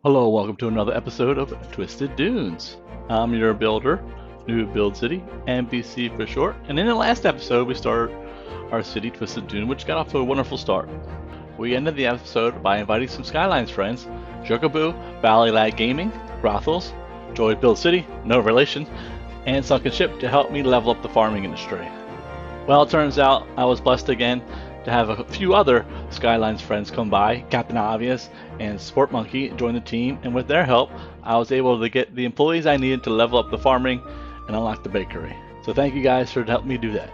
Hello, welcome to another episode of Twisted Dunes. I'm your builder, New Build City, NBC for short, and in the last episode we started our city, Twisted Dune, which got off to a wonderful start. We ended the episode by inviting some Skylines friends, Jokaboo, Valley Lag Gaming, Brothels, Joy Build City, no relation, and Sunken Ship to help me level up the farming industry. Well, it turns out I was blessed again to have a few other Skylines friends come by. Captain Obvious and Sport Monkey joined the team, and with their help, I was able to get the employees I needed to level up the farming and unlock the bakery. So thank you guys for helping me do that.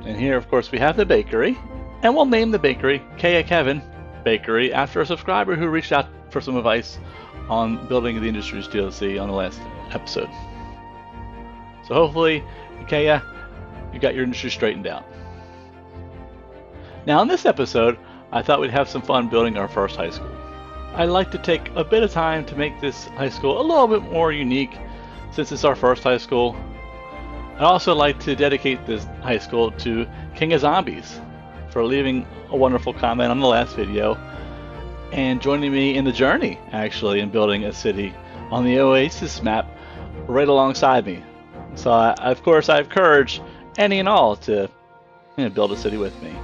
And here, of course, we have the bakery, and we'll name the bakery Kaya Kevin Bakery after a subscriber who reached out for some advice on building the Industries DLC on the last episode. So hopefully, Kaya, you got your industry straightened out. Now in this episode, I thought we'd have some fun building our first high school. I'd like to take a bit of time to make this high school a little bit more unique since it's our first high school. I'd also like to dedicate this high school to King of Zombies for leaving a wonderful comment on the last video and joining me in the journey actually in building a city on the Oasis map right alongside me. So of course I encourage any and all to build a city with me.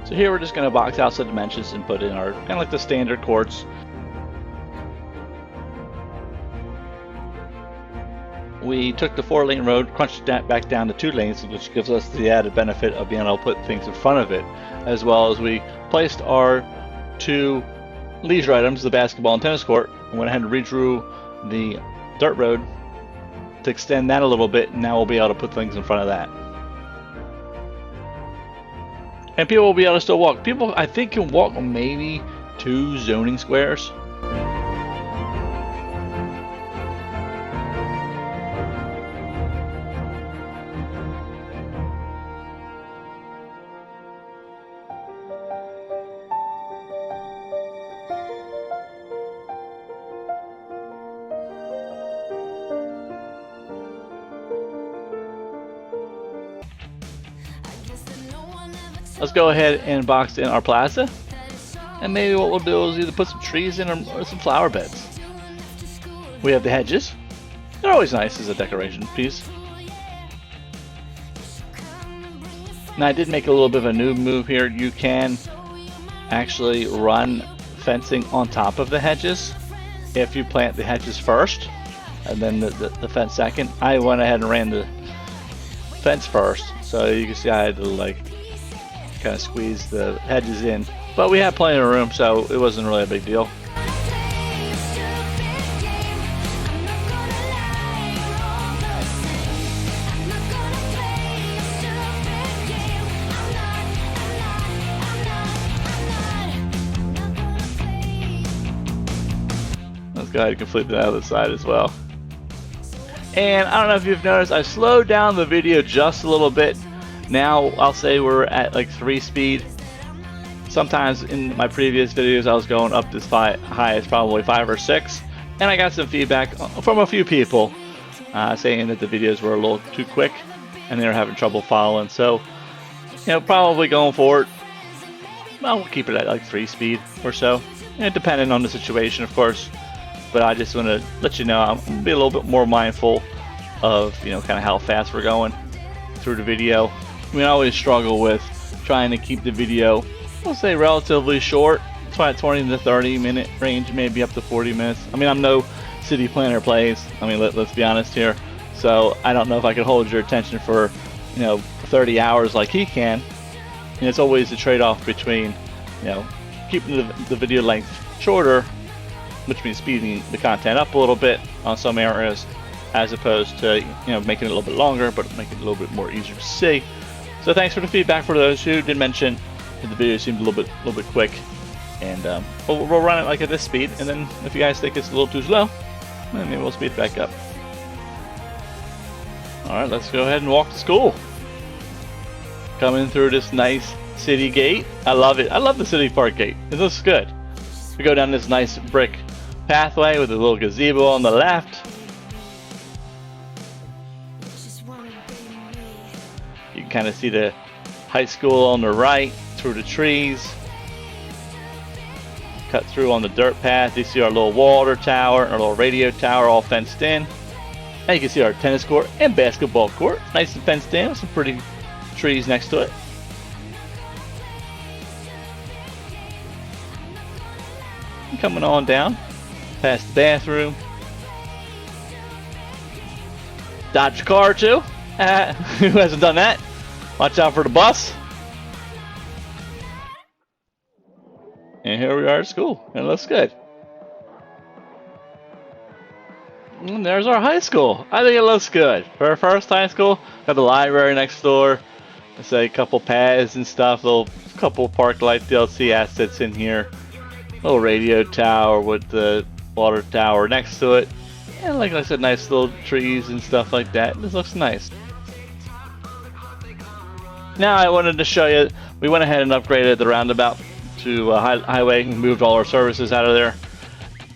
So here we're just going to box out some dimensions and put in our kind of like the standard quartz. We took the 4-lane road, crunched that back down to 2 lanes, which gives us the added benefit of being able to put things in front of it, as well as we placed our 2 leisure items, the basketball and tennis court, and went ahead and redrew the dirt road to extend that a little bit, and now we'll be able to put things in front of that. And people will be able to still walk. People, I think, can walk maybe 2 zoning squares. Let's go ahead and box in our plaza, and maybe what we'll do is either put some trees in or some flower beds. We have the hedges. They're always nice as a decoration piece. Now I did make a little bit of a new move here. You can actually run fencing on top of the hedges if you plant the hedges first and then the fence second. I went ahead and ran the fence first, so you can see I had to kind of squeeze the hedges in, but we had plenty of room, so it wasn't really a big deal. Let's go ahead and complete the other side as well. And I don't know if you've noticed, I slowed down the video just a little bit. Now I'll say we're at like 3 speed. Sometimes in my previous videos I was going up this high as probably 5 or 6, and I got some feedback from a few people saying that the videos were a little too quick and they were having trouble following. So probably going forward, well, we'll keep it at like 3 speed or so, depending on the situation, of course. But I just want to let you know I'm going to be a little bit more mindful of kind of how fast we're going through the video. I always struggle with trying to keep the video, let's say, relatively short. It's about 20 to 30 minute range, maybe up to 40 minutes. I'm no city planner plays. Let's be honest here. So I don't know if I could hold your attention for 30 hours like he can. And it's always a trade-off between keeping the video length shorter, which means speeding the content up a little bit on some areas, as opposed to making it a little bit longer, but making it a little bit more easier to see. So thanks for the feedback for those who did mention that the video seemed a little bit quick, and we'll run it like at this speed. And then if you guys think it's a little too slow, then maybe we'll speed it back up. All right, let's go ahead and walk to school. Coming through this nice city gate, I love it. I love the city park gate. It looks good. We go down this nice brick pathway with a little gazebo on the left. You can kind of see the high school on the right. It's through the trees, cut through on the dirt path. You see our little water tower and our little radio tower all fenced in. And you can see our tennis court and basketball court, nice and fenced in with some pretty trees next to it. And coming on down past the bathroom. Dodge your car too. Who hasn't done that? Watch out for the bus. And here we are at school. It looks good. And there's our high school. I think it looks good. For our first high school, got the library next door. Let's say a couple paths and stuff. Little couple park light DLC assets in here. Little radio tower with the water tower next to it. And like I said, nice little trees and stuff like that. This looks nice. Now I wanted to show you, we went ahead and upgraded the roundabout to highway and moved all our services out of there.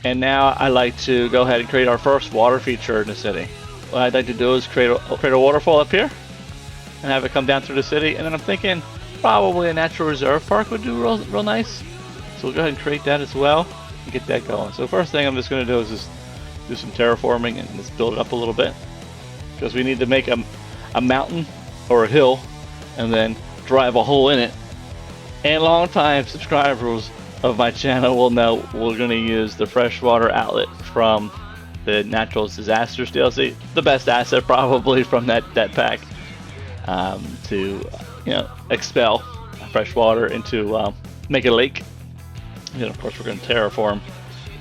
And now I like to go ahead and create our first water feature in the city. What I'd like to do is create a waterfall up here and have it come down through the city. And then I'm thinking probably a natural reserve park would do real nice. So we'll go ahead and create that as well and get that going. So first thing I'm just going to do is just do some terraforming and just build it up a little bit, because we need to make a mountain or a hill and then drive a hole in it. And long-time subscribers of my channel will know we're going to use the freshwater outlet from the Natural Disasters DLC, the best asset probably from that pack, to expel fresh water into make a lake. And then of course we're going to terraform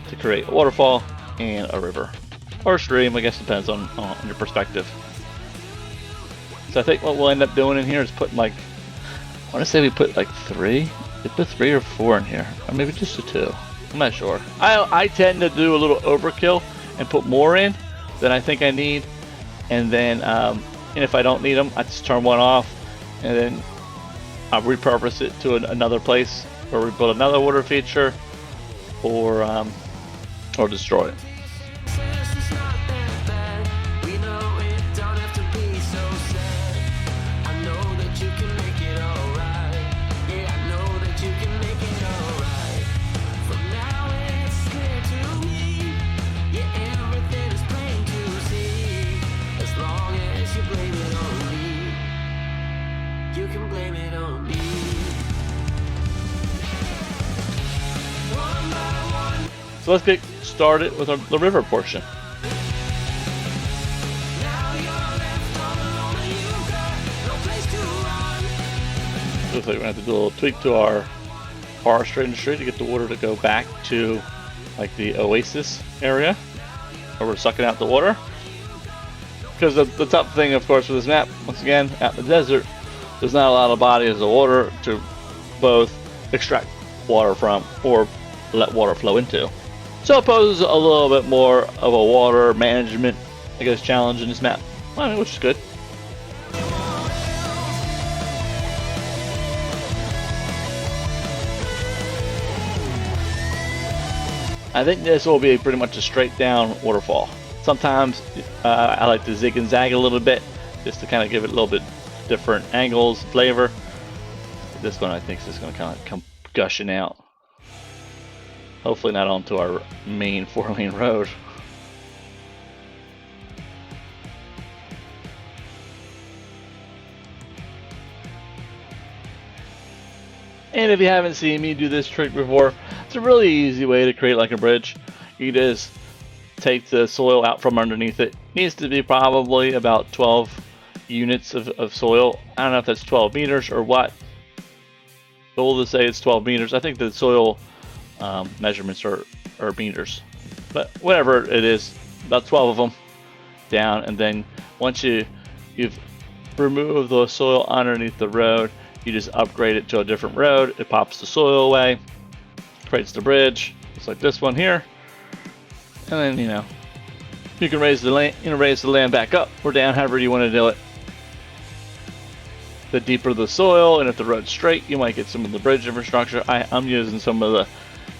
to create a waterfall and a river or a stream. I guess depends on your perspective. So I think what we'll end up doing in here is putting like, I want to say we put like 3. We put 3 or 4 in here, or maybe just a 2. I'm not sure. I tend to do a little overkill and put more in than I think I need, and then and if I don't need them, I just turn one off, and then I'll repurpose it to another place, or we build another water feature, or destroy it. So let's get started with the river portion. Looks like we're going to have to do a little tweak to our forestry industry to get the water to go back to like the Oasis area where we're sucking out the water. Because the tough thing, of course, with this map, once again, out in the desert, there's not a lot of bodies of water to both extract water from or let water flow into. So it poses a little bit more of a water management, I guess, challenge in this map, which is good. I think this will be pretty much a straight down waterfall. Sometimes I like to zig and zag a little bit just to kind of give it a little bit different angles, flavor. This one I think is just going to kind of come gushing out. Hopefully not onto our main 4-lane road. And if you haven't seen me do this trick before, it's a really easy way to create like a bridge. You just take the soil out from underneath it. It needs to be probably about 12 units of soil. I don't know if that's 12 meters or what. But we'll just say it's 12 meters. I think the soil measurements are meters, but whatever it is, about 12 of them down. And then once you've removed the soil underneath the road, you just upgrade it to a different road. It pops the soil away, creates the bridge, just like this one here. And then you can raise the land back up or down, however you want to do it. The deeper the soil, and if the road's straight, you might get some of the bridge infrastructure. I'm using some of the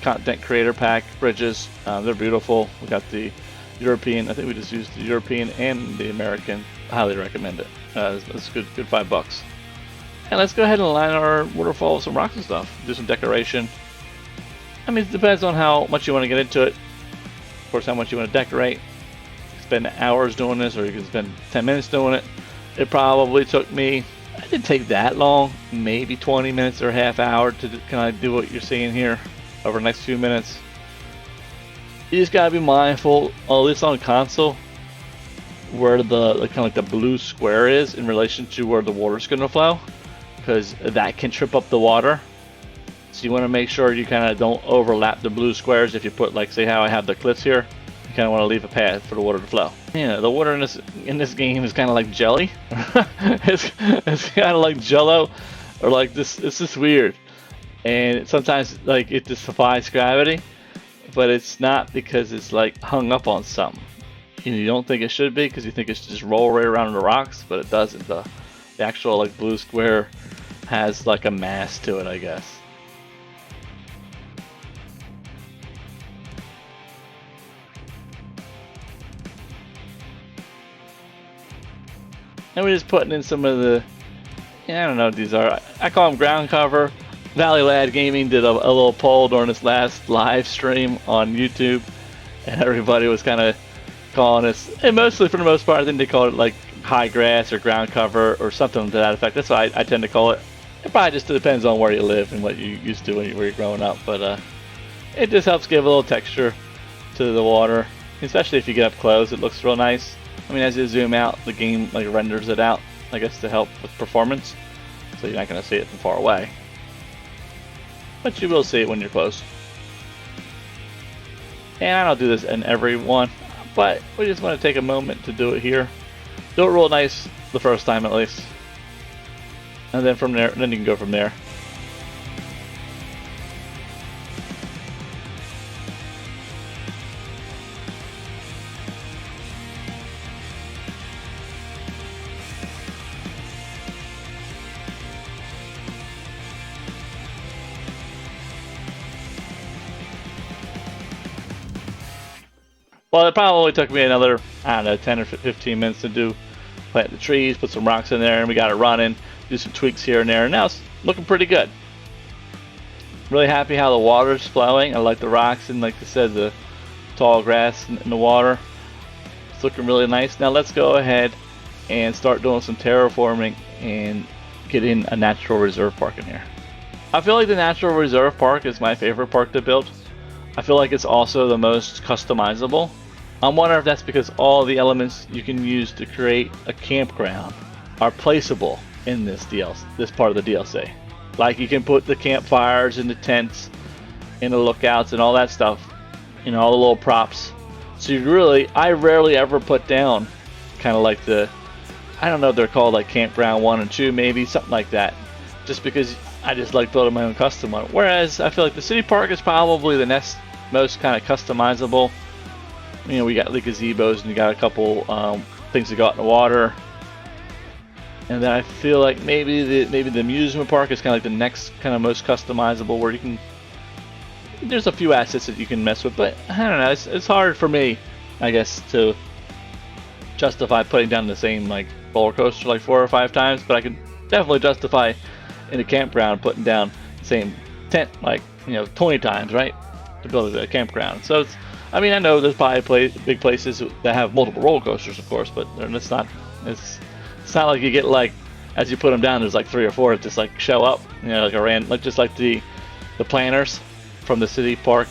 Content Creator Pack bridges. They're beautiful. We got the European. I think we just used the European and the American. I highly recommend it. It's good $5. And let's go ahead and line our waterfall with some rocks and stuff. Do some decoration. I mean, it depends on how much you want to get into it. Of course, how much you want to decorate. Spend hours doing this, or you can spend 10 minutes doing it. It probably took me, it didn't take that long, maybe 20 minutes or a half hour to kind of do what you're seeing here over the next few minutes. You just gotta be mindful, at least on console, where the kind of like the blue square is in relation to where the water's gonna flow, because that can trip up the water. So you want to make sure you kind of don't overlap the blue squares. If you put, like, say how I have the cliffs here, you kind of want to leave a path for the water to flow. Yeah, the water in this game is kind of like jelly. it's kind of like Jello, or like this. It's just weird, and sometimes like it just defies gravity, but it's not, because it's like hung up on something. You don't think it should be, because you think it should just roll right around the rocks, but it doesn't. The actual like blue square has like a mass to it, I guess. And we're just putting in some of the, I don't know what these are. I call them ground cover. Valley Lad Gaming did a little poll during this last live stream on YouTube, and everybody was kind of calling this, and mostly for the most part, I think they called it like high grass or ground cover or something to that effect. That's what I tend to call it. It probably just depends on where you live and what you used to when where you're growing up, but it just helps give a little texture to the water, especially if you get up close. It looks real nice. I mean, as you zoom out, the game like renders it out, I guess, to help with performance. So you're not going to see it from far away, but you will see it when you're close. And I don't do this in every one, but we just want to take a moment to do it here. Do it real nice the first time at least, and then from there, then you can go from there. Well, it probably took me another, I don't know, 10 or 15 minutes to do, plant the trees, put some rocks in there, and we got it running, do some tweaks here and there, and now it's looking pretty good. Really happy how the water's flowing. I like the rocks and, like I said, the tall grass in the water. It's looking really nice. Now let's go ahead and start doing some terraforming and get in a natural reserve park in here. I feel like the natural reserve park is my favorite park to build. I feel like it's also the most customizable. I'm wondering if that's because all the elements you can use to create a campground are placeable in this part of the DLC. Like, you can put the campfires and the tents and the lookouts and all that stuff, you know, all the little props. So I rarely ever put down kind of like I don't know if they're called like campground 1 and 2, maybe something like that, just because I just like building my own custom one. Whereas I feel like the city park is probably the next most kind of customizable. You know, we got the gazebos and you got a couple things that go out in the water. And then I feel like maybe the amusement park is kind of like the next kind of most customizable, where you can, there's a few assets that you can mess with, but I don't know, it's hard for me, I guess, to justify putting down the same like roller coaster like 4 or 5 times, but I can definitely justify in a campground putting down the same tent like, you know, 20 times, right, to build a campground. So it's, I mean, I know there's probably big places that have multiple roller coasters, of course, but it's not like you get like, as you put them down, there's like 3 or 4 that just like show up, you know, like just like the planners from the city park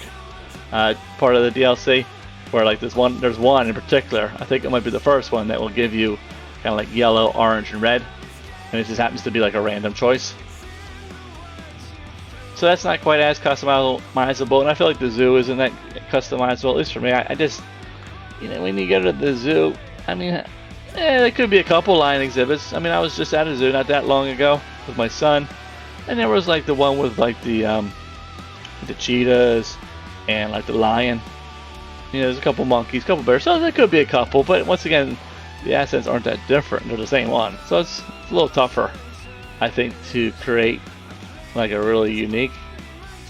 part of the DLC, where like there's one in particular, I think it might be the first one, that will give you kind of like yellow, orange, and red, and it just happens to be like a random choice. So that's not quite as customizable, and I feel like the zoo isn't that customizable, at least for me. I just, you know, when you go to the zoo, I mean, there could be a couple lion exhibits. I mean, I was just at a zoo not that long ago with my son, and there was like the one with like the cheetahs and like the lion. You know, there's a couple monkeys, a couple bears, so there could be a couple, but once again, the assets aren't that different. They're the same one, so it's a little tougher, I think, to create like a really unique.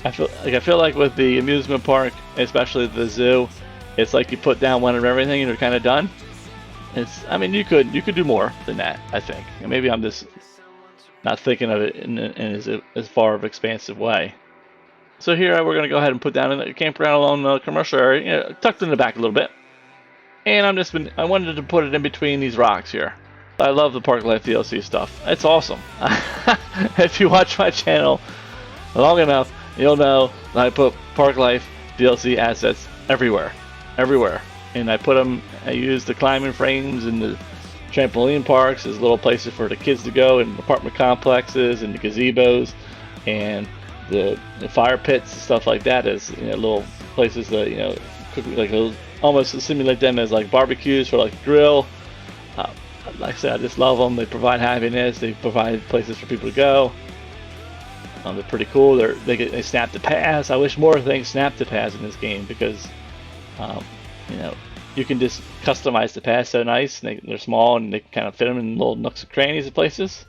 I feel like with the amusement park, especially the zoo, it's like you put down one of everything and you're kind of done. I mean, you could do more than that, I think. And maybe I'm just not thinking of it in as far of an expansive way. So here we're going to go ahead and put down a campground along the commercial area, you know, tucked in the back a little bit. And I wanted to put it in between these rocks here. I love the Park Life DLC stuff. It's awesome. If you watch my channel long enough, you'll know that I put Park Life DLC assets everywhere. And I use the climbing frames and the trampoline parks as little places for the kids to go, and apartment complexes and the gazebos and the fire pits and stuff like that as, you know, little places that, you know, cook, like almost simulate them as like barbecues for like grill. Like I said, I just love them. They provide happiness. They provide places for people to go. They're pretty cool. They snap to pass. I wish more things snap to pass in this game, because you know, you can just customize the pass so nice. And they're small and they kind of fit them in little nooks and crannies and places.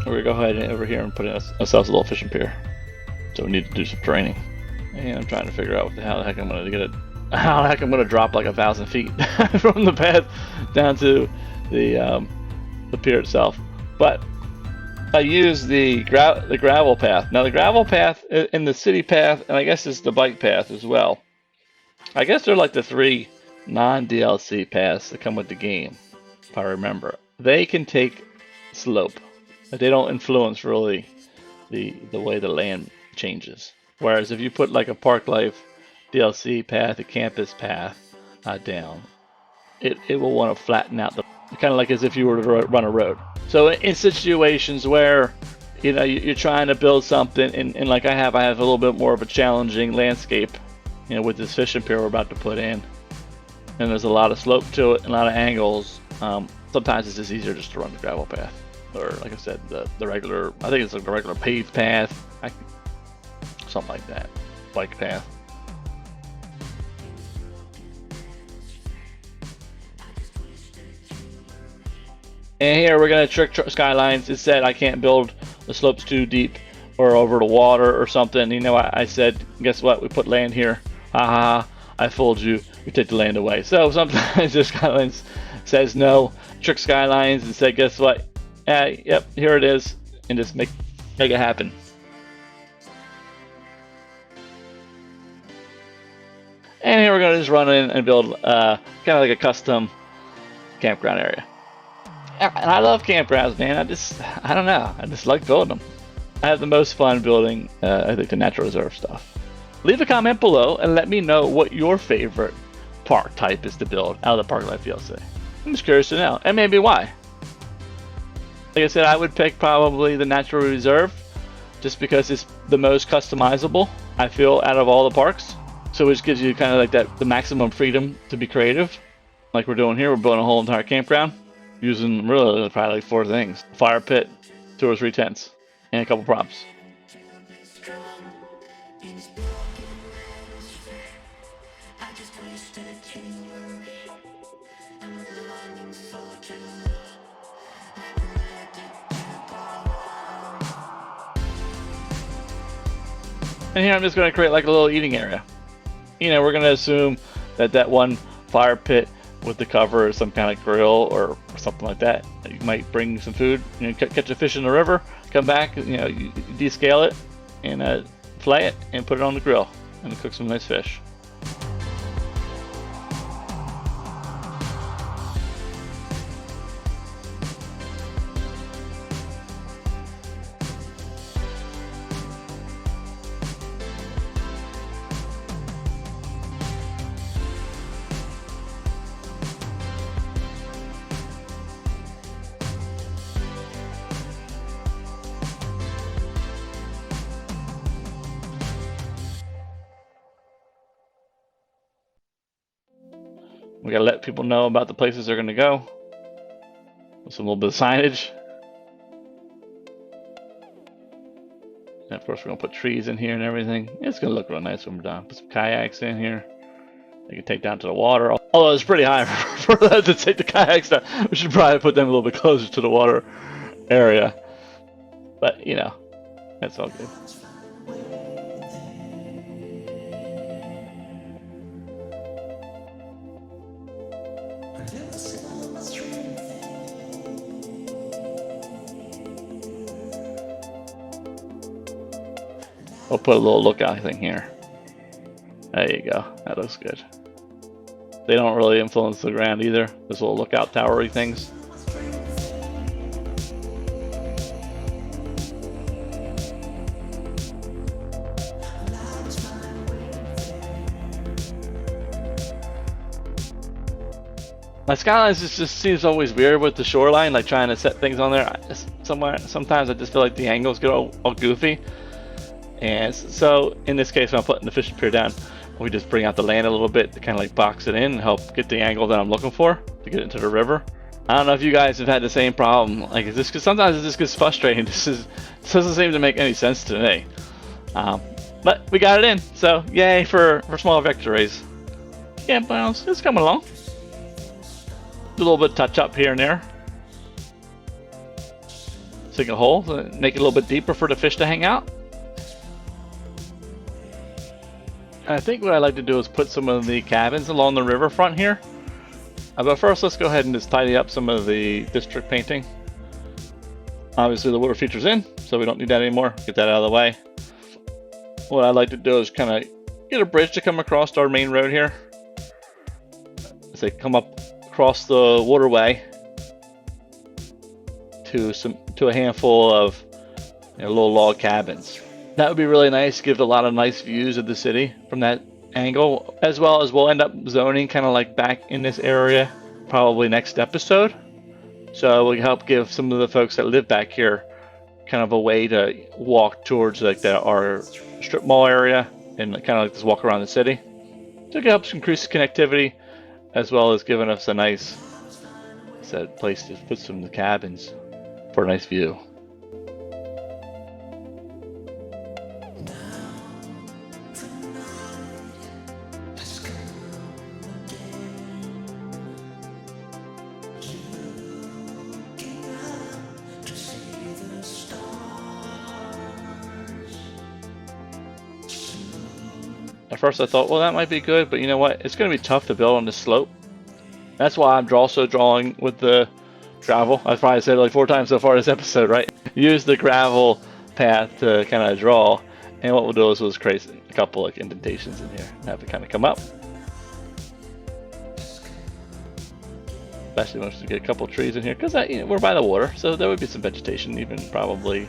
We're gonna go ahead and over here and put in ourselves a little fishing pier. So we need to do some training. And I'm trying to figure out how the heck I'm gonna get it. How the heck I'm gonna drop like 1,000 feet from the path down to the pier itself. But I use the gravel path. Now the gravel path and the city path, and I guess it's the bike path as well. I guess they're like the 3 non-DLC paths that come with the game, if I remember. They can take slope. They don't influence really the way the land changes. Whereas if you put like a Park Life DLC path, a campus path down, it will want to flatten out kind of like as if you were to run a road. So in situations where, you know, you're trying to build something, and like I have a little bit more of a challenging landscape, you know, with this fishing pier we're about to put in, and there's a lot of slope to it and a lot of angles. Sometimes it's just easier just to run the gravel path. Or like I said, the regular, I think it's like a regular paved path, something like that, bike path. And here we're gonna trick Skylines. It said I can't build the slopes too deep or over the water or something. You know, I said, guess what? We put land here. Haha, I fooled you. We take the land away. So sometimes the Skylines says no, trick Skylines and say, guess what? Yep, here it is, and just make it happen. And here we're gonna just run in and build kind of like a custom campground area. And I love campgrounds, man. I don't know. I just like building them. I have the most fun building, I think, the natural reserve stuff. Leave a comment below and let me know what your favorite park type is to build out of the Park Life DLC. I'm just curious to know, and maybe why. Like I said, I would pick probably the natural reserve, just because it's the most customizable, I feel, out of all the parks. So it just gives you kind of like the maximum freedom to be creative. Like we're doing here, we're building a whole entire campground using really probably like 4 things: fire pit, 2 or 3 tents, and a couple props. And here I'm just going to create like a little eating area. You know, we're going to assume that one fire pit with the cover is some kind of grill or something like that. You might bring some food, you know, catch a fish in the river, come back, you know, you descale it and fillet it and put it on the grill and cook some nice fish. We gotta let people know about the places they're gonna go. Some little bit of signage. And of course, we're gonna put trees in here and everything. It's gonna look real nice when we're done. Put some kayaks in here. They can take down to the water. Although it's pretty high for them to take the kayaks down. We should probably put them a little bit closer to the water area. But you know, that's all good. We'll put a little lookout thing here. There you go. That looks good. They don't really influence the ground either. Those little lookout towery things. My skylines just seems always weird with the shoreline, like trying to set things on there somewhere. Sometimes I just feel like the angles get all goofy. And so in this case, when I'm putting the fishing pier down, we just bring out the land a little bit to kind of like box it in and help get the angle that I'm looking for to get into the river. I don't know if you guys have had the same problem. Like, is this, because sometimes it just gets frustrating. This doesn't seem to make any sense to me. But we got it in, so yay for small victories. Yeah, but it's coming along. A little bit of touch up here and there. Sink a hole, make it a little bit deeper for the fish to hang out. I think what I'd like to do is put some of the cabins along the riverfront here. But first, let's go ahead and just tidy up some of the district painting. Obviously, the water feature's in, so we don't need that anymore. Get that out of the way. What I'd like to do is kind of get a bridge to come across our main road here. As they come up across the waterway to a handful of little log cabins. That would be really nice. Give a lot of nice views of the city from that angle, as well as we'll end up zoning kind of like back in this area probably next episode. So we'll help give some of the folks that live back here kind of a way to walk towards like our strip mall area and kind of like just walk around the city. So it helps increase connectivity, as well as giving us a nice place to put some of the cabins for a nice view. At first I thought, well, that might be good, but you know what? It's going to be tough to build on this slope. That's why I'm also drawing with the gravel. I've probably said it like 4 times so far this episode, right? Use the gravel path to kind of draw. And what we'll do is we'll just create a couple like indentations in here and have it kind of come up. Especially once we get a couple trees in here, because we're by the water, so there would be some vegetation, even probably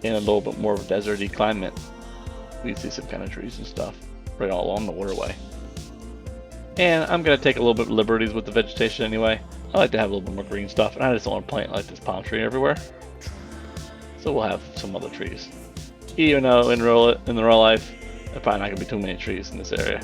in a little bit more of a deserty climate. We'd see some kind of trees and stuff right all along the waterway. And I'm going to take a little bit of liberties with the vegetation anyway. I like to have a little bit more green stuff, and I just don't want to plant like this palm tree everywhere. So we'll have some other trees. Even though in the real life, there's probably not going to be too many trees in this area.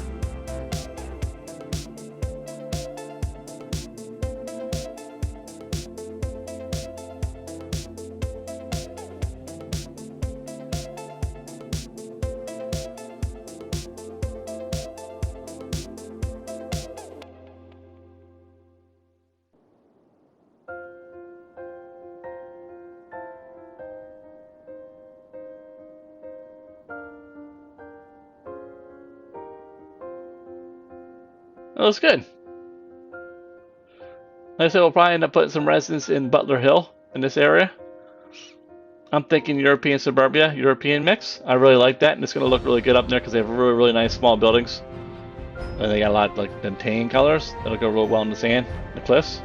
That was good. Like I said, we'll probably end up putting some residents in Butler Hill in this area. I'm thinking European suburbia, European mix. I really like that, and it's going to look really good up there because they have really, really nice small buildings. And they got a lot of like them tan colors that'll go real well in the sand, the cliffs.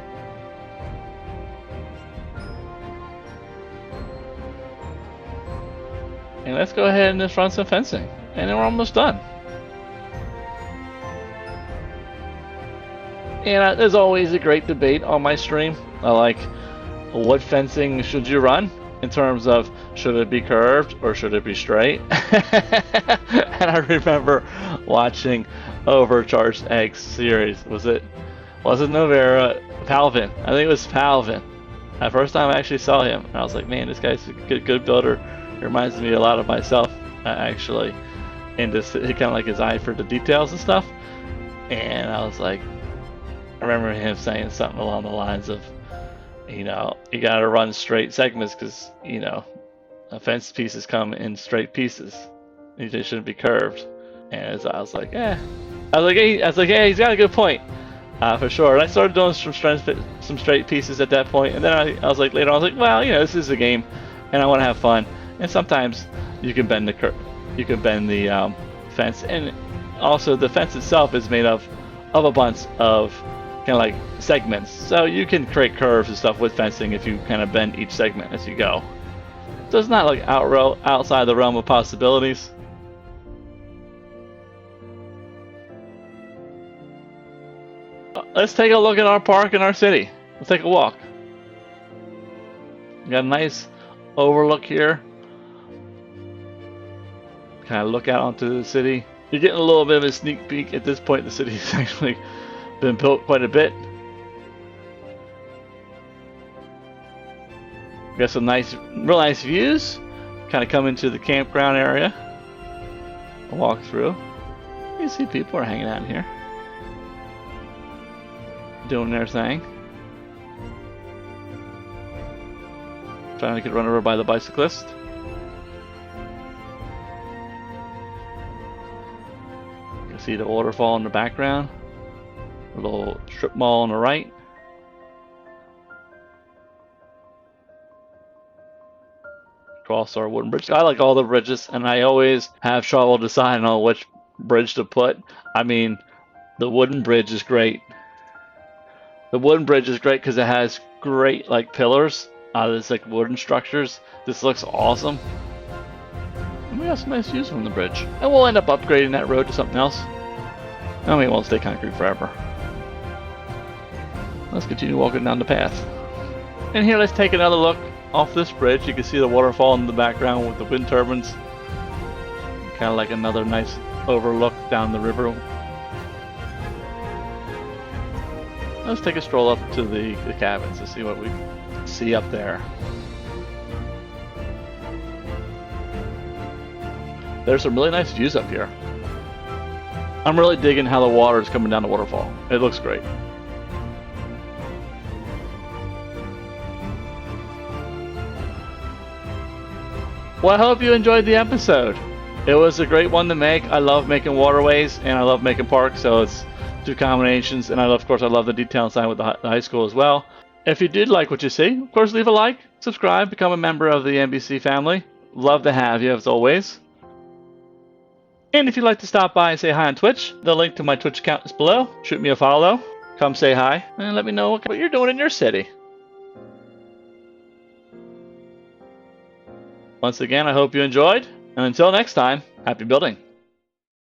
And let's go ahead and just run some fencing, and then we're almost done. And there's always a great debate on my stream. I like, what fencing should you run in terms of should it be curved or should it be straight? And I remember watching Overcharged Eggs series. Was it Novera? Palvin. I think it was Palvin. That first time I actually saw him, and I was like, man, this guy's a good builder. He reminds me a lot of myself, actually, and just kind of like his eye for the details and stuff. And I was like, I remember him saying something along the lines of, you know, you gotta run straight segments because, you know, fence pieces come in straight pieces. They shouldn't be curved. And I was like, yeah. I was like, yeah, he's got a good point, for sure. And I started doing some straight pieces at that point. And then I was like, later on, I was like, well, you know, this is a game, and I want to have fun. And sometimes you can bend the fence, and also the fence itself is made of a bunch of kind of like segments. So you can create curves and stuff with fencing if you kind of bend each segment as you go. So it's not like outside the realm of possibilities. Let's take a look at our park in our city. Let's take a walk. We got a nice overlook here. Kind of look out onto the city. You're getting a little bit of a sneak peek. At this point, the city's actually been built quite a bit. We got some real nice views. Kind of come into the campground area. Walk through. You see people are hanging out in here, doing their thing. Trying to get run over by the bicyclist. You can see the waterfall in the background. A little strip mall on the right. Across our wooden bridge. I like all the bridges, and I always have trouble deciding on which bridge to put. I mean, the wooden bridge is great. The wooden bridge is great because it has great like pillars. There's like wooden structures. This looks awesome. And we got some nice views from the bridge. And we'll end up upgrading that road to something else. I mean, it won't stay concrete forever. Let's continue walking down the path. And here, let's take another look off this bridge. You can see the waterfall in the background with the wind turbines. Kind of like another nice overlook down the river. Let's take a stroll up to the cabins to see what we see up there. There's some really nice views up here. I'm really digging how the water is coming down the waterfall. It looks great. Well, I hope you enjoyed the episode. It was a great one to make. I love making waterways and I love making parks, so it's two combinations. And of course, I love the detail design with the high school as well. If you did like what you see, of course, leave a like, subscribe, become a member of the NBC family. Love to have you as always. And if you'd like to stop by and say hi on Twitch, the link to my Twitch account is below. Shoot me a follow, come say hi, and let me know what you're doing in your city. Once again, I hope you enjoyed, and until next time, happy building.